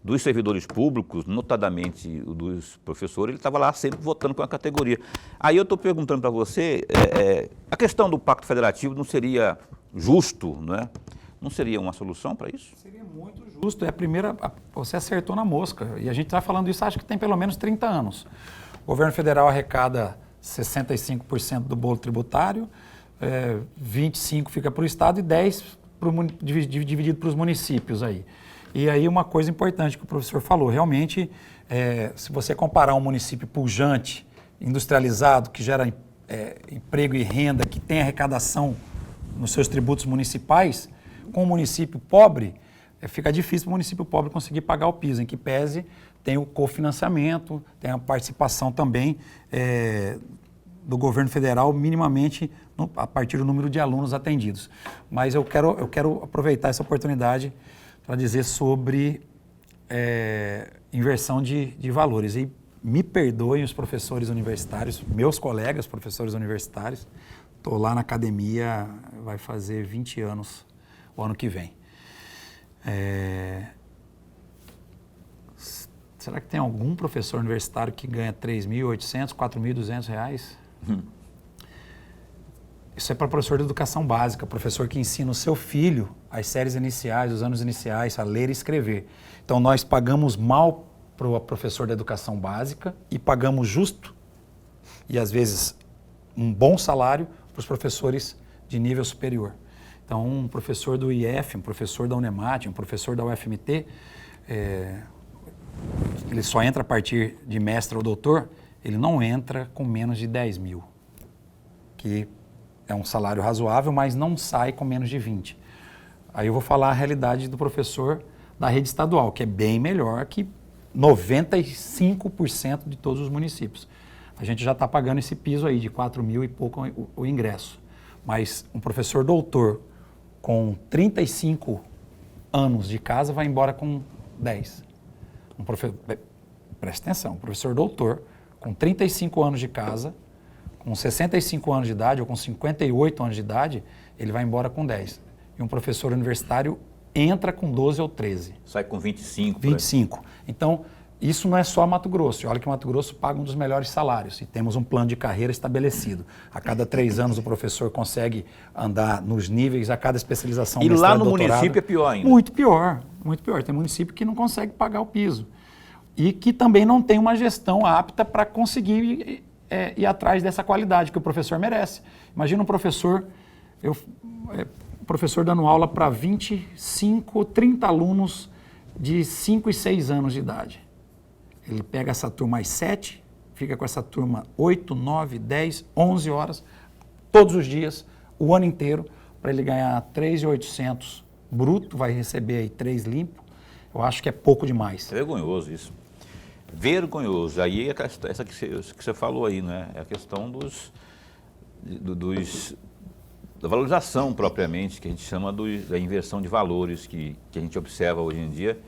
dos servidores públicos, notadamente dos professores, ele estava lá sempre votando com a categoria. Aí eu estou perguntando para você, a questão do Pacto Federativo não seria justo, não é? Não seria uma solução para isso? Seria muito justo. É a primeira, você acertou na mosca. E a gente está falando isso, acho que tem pelo menos 30 anos. O governo federal arrecada 65% do bolo tributário, 25% fica para o Estado e 10% dividido para os municípios aí. E aí uma coisa importante que o professor falou, realmente, se você comparar um município pujante, industrializado, que gera emprego e renda, que tem arrecadação nos seus tributos municipais, com um município pobre, fica difícil para o município pobre conseguir pagar o piso, em que pese tem o cofinanciamento, tem a participação também do governo federal, minimamente a partir do número de alunos atendidos. Mas eu quero aproveitar essa oportunidade para dizer sobre inversão de valores. E me perdoem os professores universitários, meus colegas professores universitários, estou lá na academia, vai fazer 20 anos o ano que vem. Será que tem algum professor universitário que ganha R$3.800, R$4.200? Isso é para professor de educação básica, professor que ensina o seu filho as séries iniciais, os anos iniciais, a ler e escrever. Então nós pagamos mal para o professor da educação básica e pagamos justo e às vezes um bom salário para os professores de nível superior. Então um professor do IF, um professor da Unemat, um professor da UFMT, ele só entra a partir de mestre ou doutor, ele não entra com menos de 10 mil, que é um salário razoável, mas não sai com menos de 20. Aí eu vou falar a realidade do professor da rede estadual, que é bem melhor que 95% de todos os municípios. A gente já está pagando esse piso aí de 4 mil e pouco o ingresso. Mas um professor doutor com 35 anos de casa vai embora com 10. Presta atenção, um professor doutor com 35 anos de casa, com 65 anos de idade ou com 58 anos de idade, ele vai embora com 10. E um professor universitário entra com 12 ou 13. Sai com 25. 25. Então, isso não é só Mato Grosso. Olha que Mato Grosso paga um dos melhores salários e temos um plano de carreira estabelecido. A cada 3 anos o professor consegue andar nos níveis, a cada especialização. E lá no município é pior ainda? Muito pior, muito pior. Tem município que não consegue pagar o piso e que também não tem uma gestão apta para conseguir ir atrás dessa qualidade que o professor merece. Imagina um professor, professor dando aula para 25, 30 alunos de 5 e 6 anos de idade. Ele pega essa turma às 7, fica com essa turma 8, 9, 10, 11 horas, todos os dias, o ano inteiro, para ele ganhar 3.800 bruto, vai receber aí 3 limpo. Eu acho que é pouco demais. É vergonhoso isso. Vergonhoso. Aí é essa que você falou aí, né? É a questão da valorização propriamente, que a gente chama da inversão de valores que a gente observa hoje em dia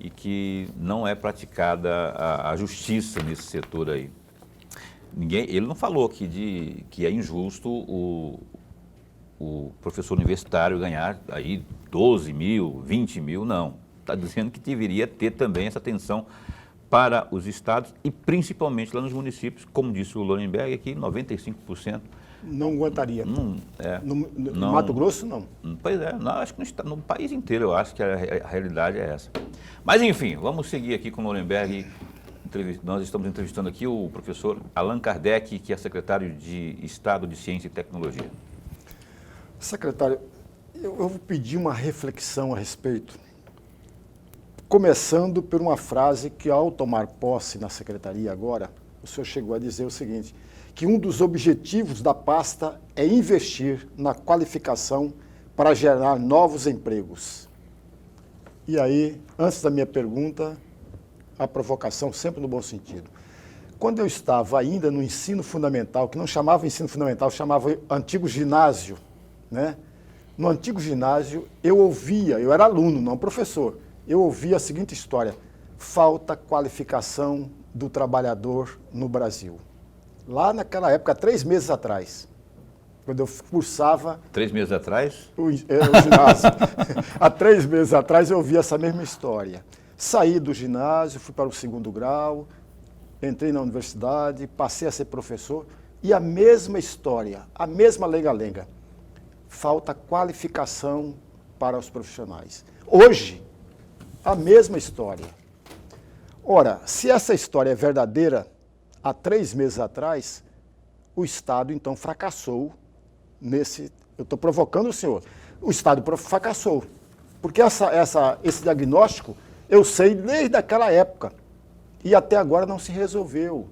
e que não é praticada a justiça nesse setor aí. ele não falou que é injusto o professor universitário ganhar aí 12 mil, 20 mil, não. Está dizendo que deveria ter também essa atenção para os estados e principalmente lá nos municípios, como disse o Lorenberg aqui, 95%. Não aguentaria. No Mato Grosso, não. Pois é, acho que no país inteiro eu acho que a realidade é essa. Mas enfim, vamos seguir aqui com o Lorenberg. Nós estamos entrevistando aqui o professor Allan Kardec, que é secretário de Estado de Ciência e Tecnologia. Secretário, eu vou pedir uma reflexão a respeito, começando por uma frase que, ao tomar posse na secretaria agora, o senhor chegou a dizer o seguinte, que um dos objetivos da pasta é investir na qualificação para gerar novos empregos. E aí, antes da minha pergunta, a provocação sempre no bom sentido. Quando eu estava ainda no ensino fundamental, que não chamava ensino fundamental, chamava antigo ginásio, né? No antigo ginásio, eu era aluno, não professor, eu ouvia a seguinte história: falta qualificação do trabalhador no Brasil. Lá naquela época, 3 meses atrás, quando eu cursava... 3 meses atrás? O ginásio. Há 3 meses atrás eu ouvi essa mesma história. Saí do ginásio, fui para o 2º grau, entrei na universidade, passei a ser professor e a mesma história, a mesma lenga-lenga. Falta qualificação para os profissionais. Hoje, a mesma história. Ora, se essa história é verdadeira, há 3 meses atrás, o Estado, então, fracassou nesse... Eu estou provocando o senhor. O Estado fracassou. Porque esse diagnóstico, eu sei desde aquela época. E até agora não se resolveu.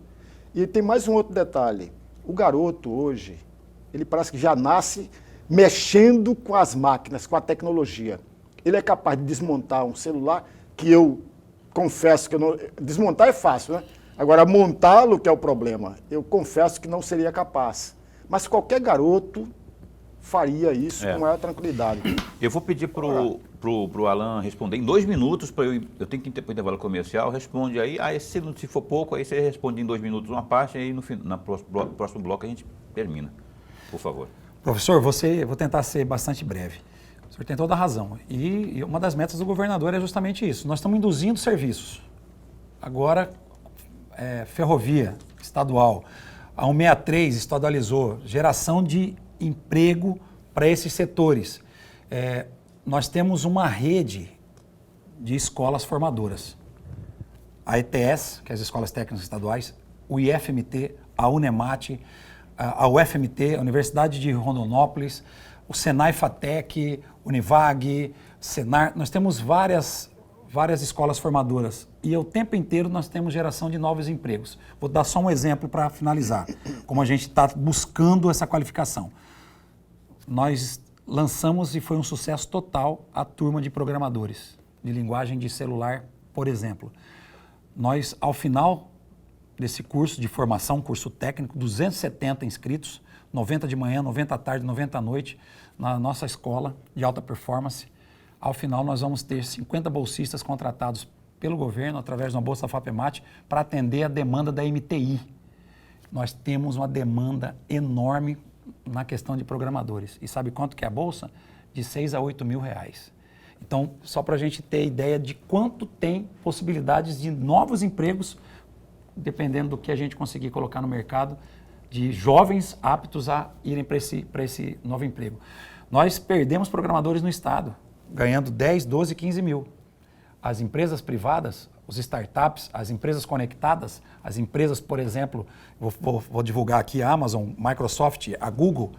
E tem mais um outro detalhe. O garoto, hoje, ele parece que já nasce mexendo com as máquinas, com a tecnologia. Ele é capaz de desmontar um celular, que eu confesso que eu não... Desmontar é fácil, né? Agora, montá-lo que é o problema. Eu confesso que não seria capaz. Mas qualquer garoto faria isso com maior tranquilidade. Eu vou pedir pro Allan responder em 2 minutos, eu tenho que ir para o intervalo comercial, responde aí, se for pouco, aí você responde em 2 minutos uma parte, aí no próximo bloco a gente termina, por favor. Professor, vou tentar ser bastante breve. O senhor tem toda a razão. E uma das metas do governador é justamente isso. Nós estamos induzindo serviços. Agora, ferrovia estadual, a 163 estadualizou, geração de emprego para esses setores. Nós temos uma rede de escolas formadoras. A ETS, que é as Escolas Técnicas Estaduais, o IFMT, a Unemat, a UFMT, a Universidade de Rondonópolis, o Senai Fatec, Univag, Senar. Nós temos várias escolas formadoras e o tempo inteiro nós temos geração de novos empregos. Vou dar só um exemplo para finalizar, como a gente está buscando essa qualificação. Nós lançamos e foi um sucesso total a turma de programadores de linguagem de celular, por exemplo. Nós, ao final desse curso de formação, curso técnico, 270 inscritos, 90 de manhã, 90 à tarde, 90 à noite, na nossa escola de alta performance. Ao final, nós vamos ter 50 bolsistas contratados pelo governo, através de uma bolsa FAPEMAT, para atender a demanda da MTI. Nós temos uma demanda enorme na questão de programadores. E sabe quanto que é a bolsa? De 6 a 8 mil reais. Então, só para a gente ter ideia de quanto tem possibilidades de novos empregos, dependendo do que a gente conseguir colocar no mercado, de jovens aptos a irem para esse novo emprego. Nós perdemos programadores no Estado, ganhando 10, 12, 15 mil. As empresas privadas, os startups, as empresas conectadas, as empresas, por exemplo, vou divulgar aqui a Amazon, Microsoft, a Google,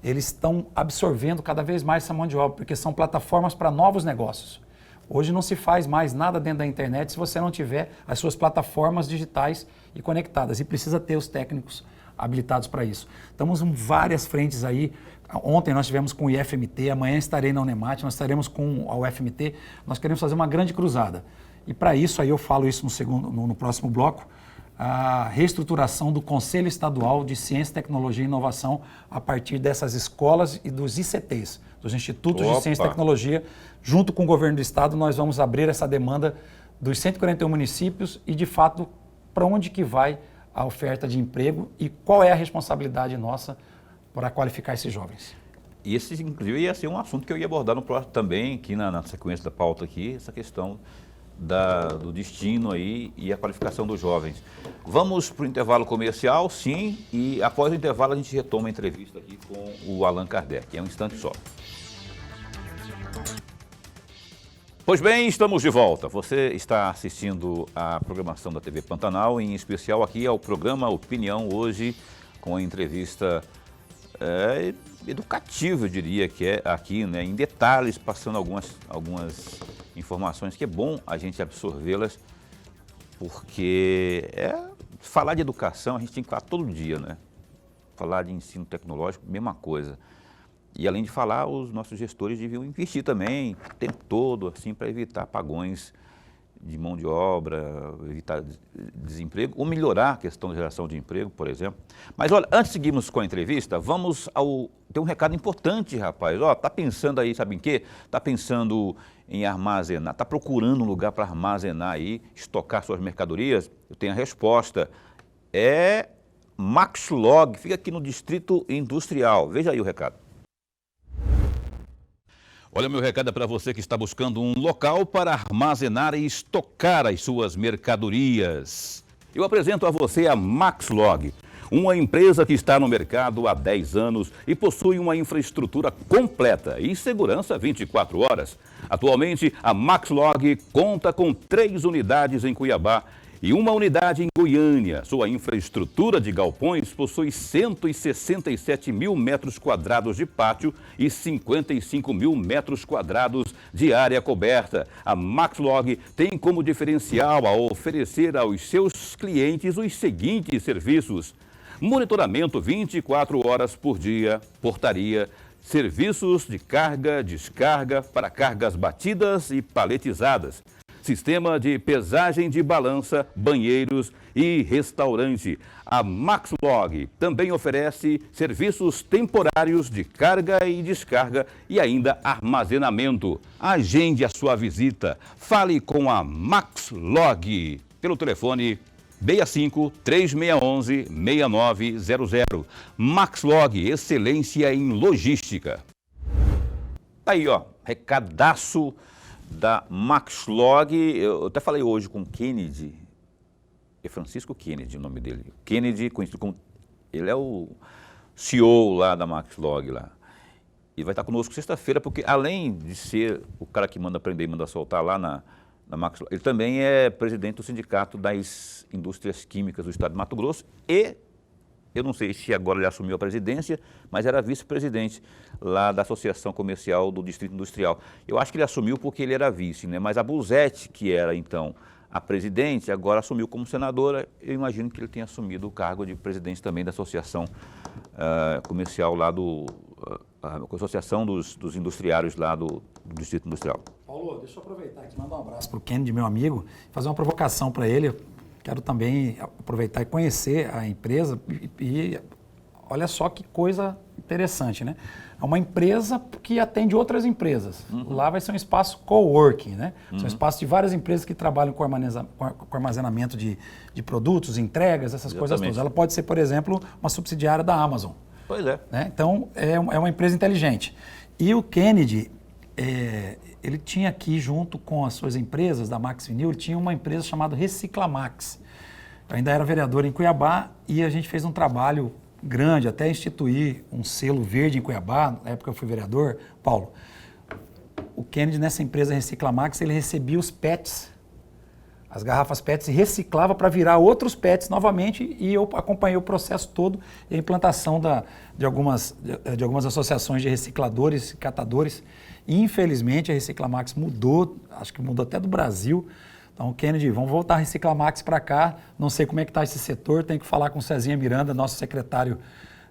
eles estão absorvendo cada vez mais essa mão de obra, porque são plataformas para novos negócios. Hoje não se faz mais nada dentro da internet se você não tiver as suas plataformas digitais e conectadas. E precisa ter os técnicos habilitados para isso. Estamos em várias frentes aí. Ontem nós estivemos com o IFMT, amanhã estarei na Unemat, nós estaremos com a UFMT. Nós queremos fazer uma grande cruzada. E para isso, aí eu falo isso no próximo bloco, a reestruturação do Conselho Estadual de Ciência, Tecnologia e Inovação a partir dessas escolas e dos ICTs, dos Institutos de Ciência e Tecnologia. Junto com o governo do Estado, nós vamos abrir essa demanda dos 141 municípios e, de fato, para onde que vai a oferta de emprego e qual é a responsabilidade nossa para qualificar esses jovens? E esse, inclusive, ia ser um assunto que eu ia abordar no próximo também, aqui na sequência da pauta aqui, essa questão do destino aí e a qualificação dos jovens. Vamos para o intervalo comercial, sim, e após o intervalo a gente retoma a entrevista aqui com o Allan Kardec. É um instante só. Pois bem, estamos de volta. Você está assistindo a programação da TV Pantanal, em especial aqui ao programa Opinião, hoje com a entrevista educativa, eu diria que é aqui, né, em detalhes, passando algumas informações que é bom a gente absorvê-las, porque falar de educação a gente tem que falar todo dia, né? Falar de ensino tecnológico, mesma coisa. E além de falar, os nossos gestores deviam investir também o tempo todo, assim, para evitar apagões de mão de obra, evitar desemprego, ou melhorar a questão da geração de emprego, por exemplo. Mas olha, antes de seguirmos com a entrevista, tem um recado importante, rapaz. Ó, tá pensando aí, sabe em quê? Tá pensando em armazenar, tá procurando um lugar para armazenar aí, estocar suas mercadorias? Eu tenho a resposta. É Maxlog, fica aqui no Distrito Industrial. Veja aí o recado. Olha, meu recado é para você que está buscando um local para armazenar e estocar as suas mercadorias. Eu apresento a você a Maxlog, uma empresa que está no mercado há 10 anos e possui uma infraestrutura completa e segurança 24 horas. Atualmente, a Maxlog conta com 3 unidades em Cuiabá e uma unidade em Goiânia. Sua infraestrutura de galpões possui 167 mil metros quadrados de pátio e 55 mil metros quadrados de área coberta. A Maxlog tem como diferencial a oferecer aos seus clientes os seguintes serviços: monitoramento 24 horas por dia, portaria, serviços de carga, descarga para cargas batidas e paletizadas, sistema de pesagem de balança, banheiros e restaurante. A Maxlog também oferece serviços temporários de carga e descarga e ainda armazenamento. Agende a sua visita. Fale com a Maxlog pelo telefone 65-3611-6900. Maxlog, excelência em logística. Tá aí, ó, recadaço da Maxlog. Eu até falei hoje com o Kennedy, é Francisco Kennedy o nome dele. Kennedy, conhecido como, ele é o CEO lá da Maxlog lá. E vai estar conosco sexta-feira, porque além de ser o cara que manda prender e manda soltar lá na Maxlog, ele também é presidente do Sindicato das Indústrias Químicas do Estado de Mato Grosso e eu não sei se agora ele assumiu a presidência, mas era vice-presidente lá da Associação Comercial do Distrito Industrial. Eu acho que ele assumiu porque ele era vice, né? Mas a Buzete, que era então a presidente, agora assumiu como senadora. Eu imagino que ele tenha assumido o cargo de presidente também da Associação Comercial lá Associação dos Industriários lá do Distrito Industrial. Paulo, deixa eu aproveitar aqui, mandar um abraço para o Kennedy, meu amigo, fazer uma provocação para ele. Quero também aproveitar e conhecer a empresa e olha só que coisa interessante, né? É uma empresa que atende outras empresas. Uhum. Lá vai ser um espaço coworking, né? Uhum. São espaços de várias empresas que trabalham com armazenamento de produtos, entregas, essas coisas todas. Ela pode ser, por exemplo, uma subsidiária da Amazon. Pois é. Né? Então, é uma empresa inteligente. E o Kennedy, ele tinha aqui, junto com as suas empresas da Max Vinil, ele tinha uma empresa chamada Reciclamax. Eu ainda era vereador em Cuiabá e a gente fez um trabalho grande, até instituir um selo verde em Cuiabá. Na época eu fui vereador, Paulo. O Kennedy, nessa empresa Reciclamax, ele recebia os PETs, as garrafas PETs, e reciclava para virar outros PETs novamente, e eu acompanhei o processo todo e a implantação de algumas associações de recicladores e catadores. E, infelizmente, a Reciclamax mudou, acho que mudou até do Brasil. Então, Kennedy, vamos voltar a Reciclamax para cá. Não sei como é que está esse setor, tem que falar com o Cezinha Miranda, nosso secretário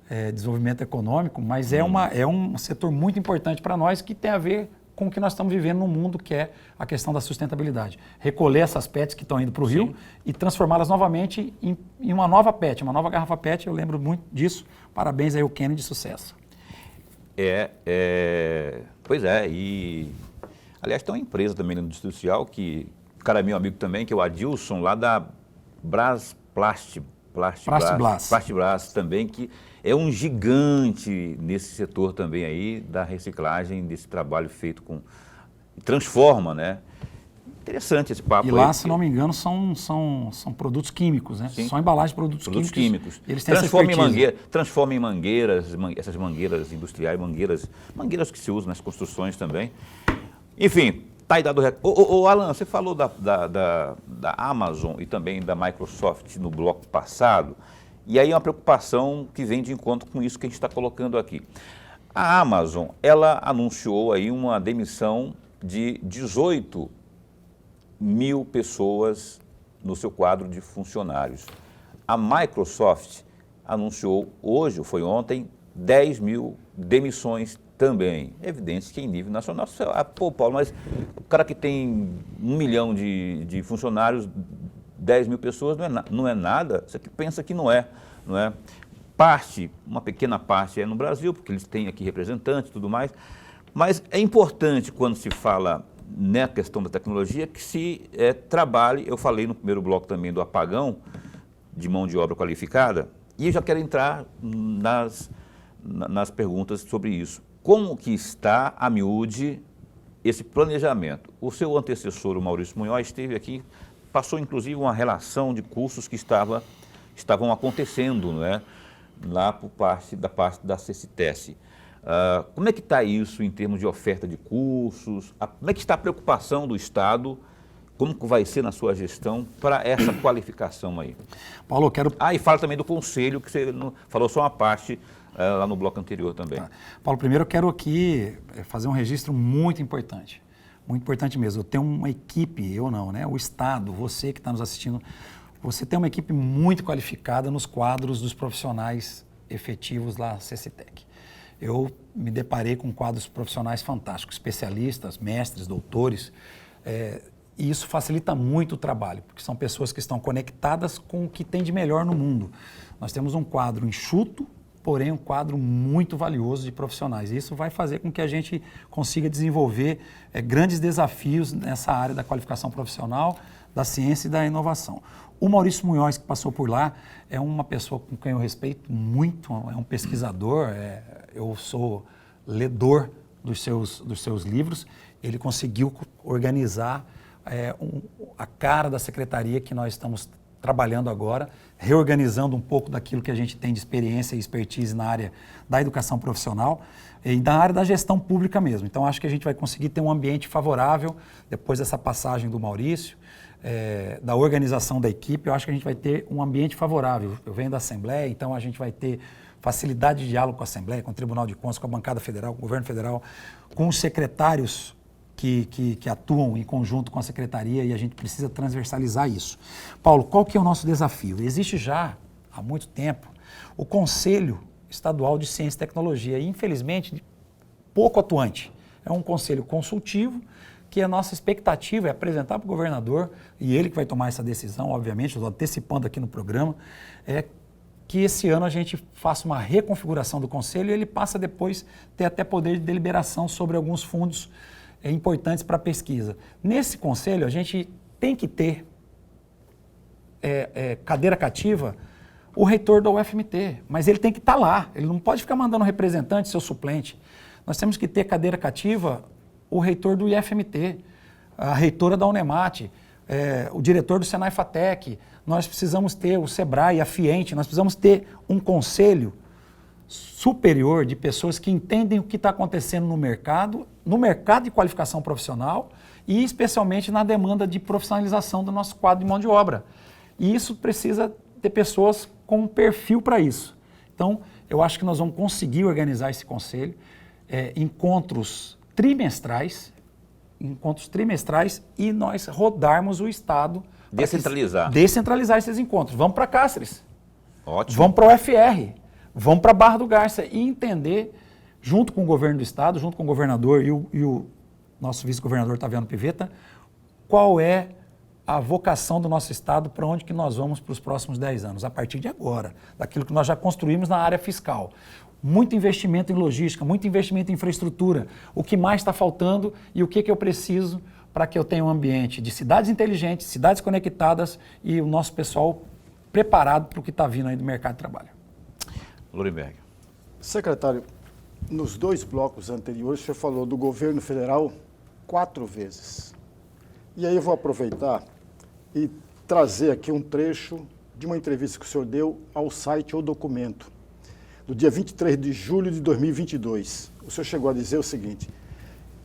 de Desenvolvimento Econômico, mas é um setor muito importante para nós, que tem a ver com o que nós estamos vivendo no mundo, que é a questão da sustentabilidade. Recolher essas PETs que estão indo para o rio e transformá-las novamente em uma nova PET, uma nova garrafa PET. Eu lembro muito disso. Parabéns aí ao Kennedy, sucesso. Pois é, e aliás tem uma empresa também no Distrito Industrial que o cara é meu amigo também, que é o Adilson, lá da Brasplast, Plastiblas também, que é um gigante nesse setor também aí da reciclagem, desse trabalho feito com... Transforma, né? Interessante esse papo. E lá, se não me engano, são produtos químicos, né? Sim. São embalagens de produtos químicos. Eles têm transforma em mangueiras, essas mangueiras industriais, mangueiras que se usam nas construções também. Enfim, tá aí dado o recado. Ô, Alan, você falou da Amazon e também da Microsoft no bloco passado, e aí é uma preocupação que vem de encontro com isso que a gente está colocando aqui. A Amazon, ela anunciou aí uma demissão de 18 mil pessoas no seu quadro de funcionários. A Microsoft anunciou hoje, ou foi ontem, 10 mil demissões também. É evidente que em nível nacional, pô, Paulo, mas o cara que tem 1 milhão de funcionários, 10 mil pessoas não é nada, você que pensa que não é. Uma pequena parte é no Brasil, porque eles têm aqui representantes e tudo mais, mas é importante quando se fala na questão da tecnologia que se trabalhe, eu falei no primeiro bloco também do apagão de mão de obra qualificada, e eu já quero entrar nas perguntas sobre isso. Como que está a miúde esse planejamento? O seu antecessor, o Maurício Munhoz, esteve aqui, passou inclusive uma relação de cursos que estavam acontecendo, não é? Lá por parte da CCTES. Como é que está isso em termos de oferta de cursos? Como é que está a preocupação do Estado? Como que vai ser na sua gestão para essa qualificação aí? Paulo, eu quero... E fala também do conselho, que você falou só uma parte lá no bloco anterior também. Paulo, primeiro eu quero aqui fazer um registro muito importante mesmo. Eu tenho uma equipe, eu não, né? O Estado, você que está nos assistindo, você tem uma equipe muito qualificada nos quadros dos profissionais efetivos lá na CCTEC. Eu me deparei com quadros profissionais fantásticos, especialistas, mestres, doutores, e isso facilita muito o trabalho, porque são pessoas que estão conectadas com o que tem de melhor no mundo. Nós temos um quadro enxuto, porém um quadro muito valioso de profissionais. E isso vai fazer com que a gente consiga desenvolver grandes desafios nessa área da qualificação profissional, da ciência e da inovação. O Maurício Munhoz, que passou por lá, é uma pessoa com quem eu respeito muito, é um pesquisador, eu sou ledor dos seus livros. Ele conseguiu organizar a cara da secretaria que nós estamos trabalhando agora, reorganizando um pouco daquilo que a gente tem de experiência e expertise na área da educação profissional e na área da gestão pública mesmo. Então, acho que a gente vai conseguir ter um ambiente favorável depois dessa passagem do Maurício, da organização da equipe. Eu acho que a gente vai ter um ambiente favorável. Eu venho da Assembleia, então a gente vai ter facilidade de diálogo com a Assembleia, com o Tribunal de Contas, com a bancada federal, com o governo federal, com os secretários que atuam em conjunto com a Secretaria, e a gente precisa transversalizar isso. Paulo, qual que é o nosso desafio? Existe já, há muito tempo, o Conselho Estadual de Ciência e Tecnologia, e infelizmente pouco atuante. É um conselho consultivo, que a nossa expectativa é apresentar para o governador, e ele que vai tomar essa decisão, obviamente, estou antecipando aqui no programa, que esse ano a gente faça uma reconfiguração do conselho e ele passa depois a ter até poder de deliberação sobre alguns fundos importantes para a pesquisa. Nesse conselho, a gente tem que ter cadeira cativa o reitor da UFMT, mas ele tem que estar lá, ele não pode ficar mandando representante, seu suplente. Nós temos que ter cadeira cativa o reitor do IFMT, a reitora da Unemate, o diretor do Senai FATEC. Nós precisamos ter o SEBRAE, a FIENTE, nós precisamos ter um conselho superior de pessoas que entendem o que está acontecendo no mercado de qualificação profissional e especialmente na demanda de profissionalização do nosso quadro de mão de obra. E isso precisa ter pessoas com um perfil para isso. Então, eu acho que nós vamos conseguir organizar esse conselho, encontros trimestrais e nós rodarmos o Estado. Descentralizar esses encontros. Vamos para Cáceres. Ótimo. Vamos para o UFR. Vamos para Barra do Garça e entender, junto com o governo do Estado, junto com o governador e o nosso vice-governador Taviano Pivetta, qual é a vocação do nosso Estado, para onde que nós vamos para os próximos 10 anos, a partir de agora, daquilo que nós já construímos na área fiscal. Muito investimento em logística, muito investimento em infraestrutura, o que mais está faltando e o que eu preciso para que eu tenha um ambiente de cidades inteligentes, cidades conectadas e o nosso pessoal preparado para o que está vindo aí do mercado de trabalho. Lorenberg. Secretário, nos 2 blocos anteriores, o senhor falou do governo federal 4 vezes. E aí eu vou aproveitar e trazer aqui um trecho de uma entrevista que o senhor deu ao site O Documento, no dia 23 de julho de 2022. O senhor chegou a dizer o seguinte,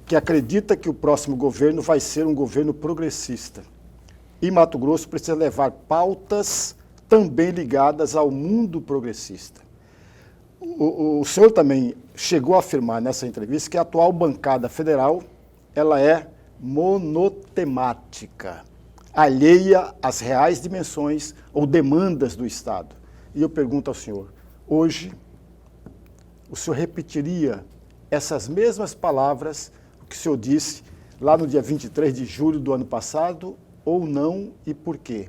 que acredita que o próximo governo vai ser um governo progressista. E Mato Grosso precisa levar pautas também ligadas ao mundo progressista. O senhor também chegou a afirmar nessa entrevista que a atual bancada federal, ela é monotemática, alheia às reais dimensões ou demandas do Estado. E eu pergunto ao senhor, hoje, o senhor repetiria essas mesmas palavras que o senhor disse lá no dia 23 de julho do ano passado, ou não, e por quê?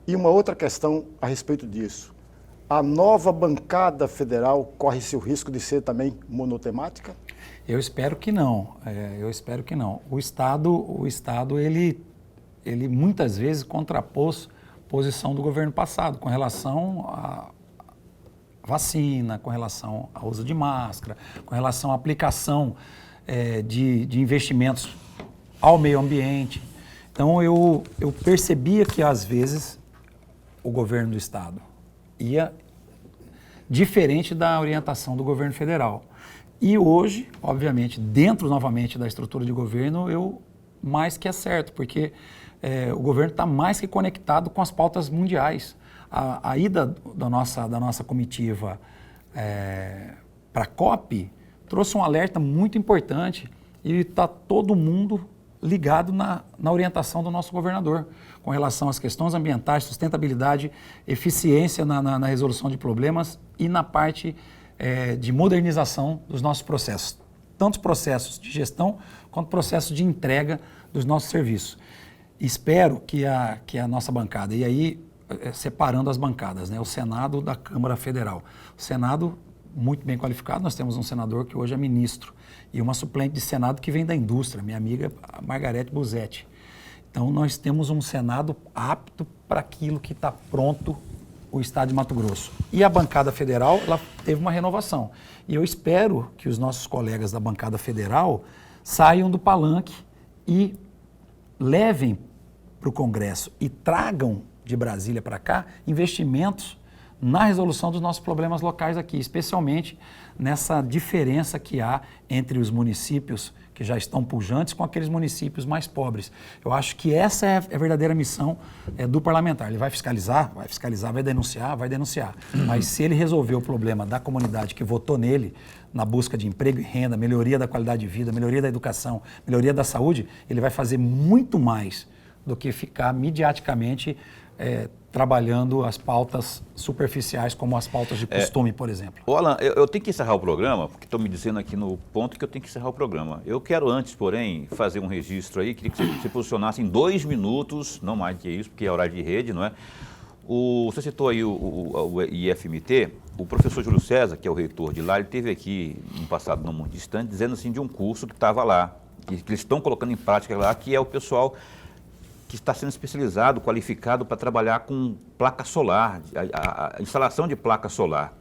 E uma outra questão a respeito disso. A nova bancada federal corre-se o risco de ser também monotemática? Eu espero que não. Eu espero que não. O Estado ele muitas vezes contrapôs posição do governo passado com relação à vacina, com relação ao uso de máscara, com relação à aplicação de investimentos ao meio ambiente. Então eu percebia que às vezes o governo do Estado ia diferente da orientação do governo federal. E hoje, obviamente, dentro novamente da estrutura de governo, eu mais que acerto, porque o governo está mais que conectado com as pautas mundiais. A ida da nossa comitiva para a COP trouxe um alerta muito importante e está todo mundo ligado na orientação do nosso governador, com relação às questões ambientais, sustentabilidade, eficiência na resolução de problemas e na parte de modernização dos nossos processos, tanto processos de gestão quanto processos de entrega dos nossos serviços. Espero que a nossa bancada, e aí separando as bancadas, né, o Senado da Câmara Federal. O Senado, muito bem qualificado, nós temos um senador que hoje é ministro e uma suplente de Senado que vem da indústria, minha amiga Margarete Busetti. Então nós temos um Senado apto para aquilo que está pronto o Estado de Mato Grosso. E a bancada federal, ela teve uma renovação. E eu espero que os nossos colegas da bancada federal saiam do palanque e levem para o Congresso e tragam de Brasília para cá investimentos na resolução dos nossos problemas locais aqui, especialmente nessa diferença que há entre os municípios que já estão pujantes com aqueles municípios mais pobres. Eu acho que essa é a verdadeira missão do parlamentar. Ele vai fiscalizar, vai denunciar. Mas se ele resolver o problema da comunidade que votou nele, na busca de emprego e renda, melhoria da qualidade de vida, melhoria da educação, melhoria da saúde, ele vai fazer muito mais do que ficar midiaticamente trabalhando as pautas superficiais, como as pautas de costume, por exemplo. Alan, eu tenho que encerrar o programa, porque estão me dizendo aqui no ponto que eu tenho que encerrar o programa. Eu quero antes, porém, fazer um registro aí, queria que você se posicionasse em 2 minutos, não mais do que isso, porque é horário de rede, não é? Você citou aí o IFMT, o professor Júlio César, que é o reitor de lá, ele esteve aqui, no passado não muito distante, dizendo assim de um curso que estava lá, que eles estão colocando em prática lá, que é o pessoal que está sendo especializado, qualificado para trabalhar com placa solar, a instalação de placa solar,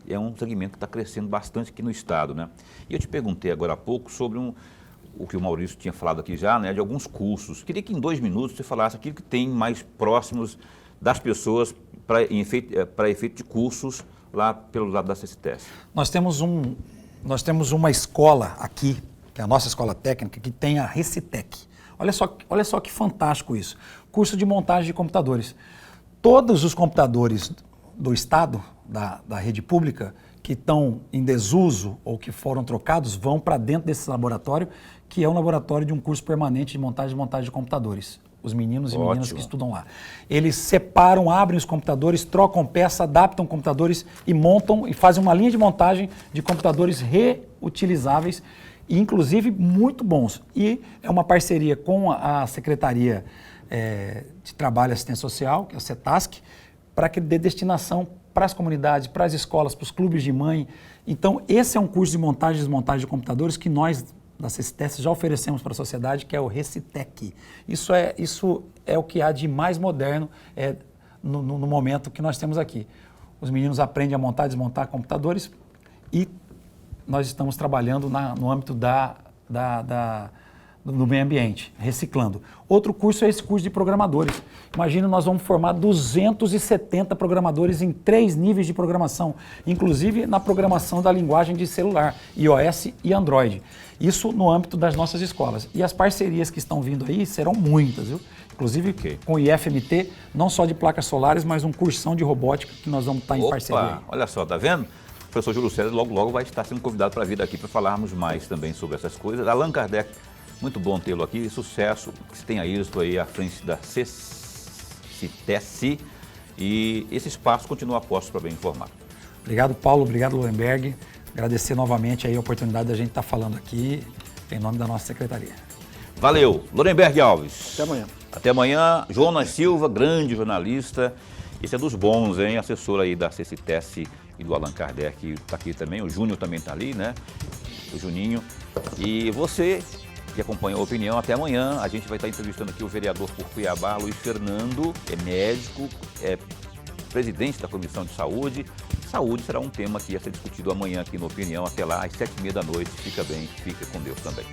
que é um segmento que está crescendo bastante aqui no estado, né? E eu te perguntei agora há pouco sobre o que o Maurício tinha falado aqui já, né, de alguns cursos. Queria que em 2 minutos você falasse aquilo que tem mais próximos das pessoas para efeito de cursos lá pelo lado da CCTS. Nós temos uma escola aqui, que é a nossa escola técnica, que tem a Recitec. Olha só que fantástico isso. Curso de montagem de computadores. Todos os computadores do Estado, da rede pública, que estão em desuso ou que foram trocados, vão para dentro desse laboratório, que é um laboratório de um curso permanente de montagem de computadores. Os meninos e meninas que estudam lá. Eles separam, abrem os computadores, trocam peça, adaptam computadores e montam e fazem uma linha de montagem de computadores reutilizáveis, inclusive muito bons. E é uma parceria com a Secretaria de Trabalho e Assistência Social, que é a CETASC, para que dê destinação para as comunidades, para as escolas, para os clubes de mãe. Então, esse é um curso de montagem e desmontagem de computadores que nós, da CCTS, já oferecemos para a sociedade, que é o Recitec. Isso é o que há de mais moderno no momento que nós temos aqui. Os meninos aprendem a montar e desmontar computadores e nós estamos trabalhando no âmbito do meio ambiente, reciclando. Outro curso é esse curso de programadores. Imagina, nós vamos formar 270 programadores em 3 níveis de programação, inclusive na programação da linguagem de celular, iOS e Android. Isso no âmbito das nossas escolas. E as parcerias que estão vindo aí serão muitas, viu? Inclusive com o IFMT, não só de placas solares, mas um cursão de robótica que nós vamos estar em parceria aí. Olha só, tá vendo? O professor Júlio César logo vai estar sendo convidado para vir aqui para falarmos mais também sobre essas coisas. Allan Kardec, muito bom tê-lo aqui, sucesso, que você tenha êxito aí à frente da CCTESI e esse espaço continua a postos para bem informado. Obrigado, Paulo, obrigado, Lorenberg. Agradecer novamente aí a oportunidade da gente estar falando aqui em nome da nossa secretaria. Valeu, Lorenberg Alves. Até amanhã. Até amanhã, Jonas Silva, grande jornalista, esse é dos bons, hein? Assessor aí da CCTESI e do Allan Kardec, está aqui também, o Júnior também está ali, né? O Juninho. E você que acompanha a opinião, até amanhã. A gente vai estar entrevistando aqui o vereador por Cuiabá, Luiz Fernando, é médico, é presidente da Comissão de Saúde. Saúde será um tema que ia ser discutido amanhã aqui no Opinião, até lá às 7h30 da noite. Fica bem, fica com Deus também.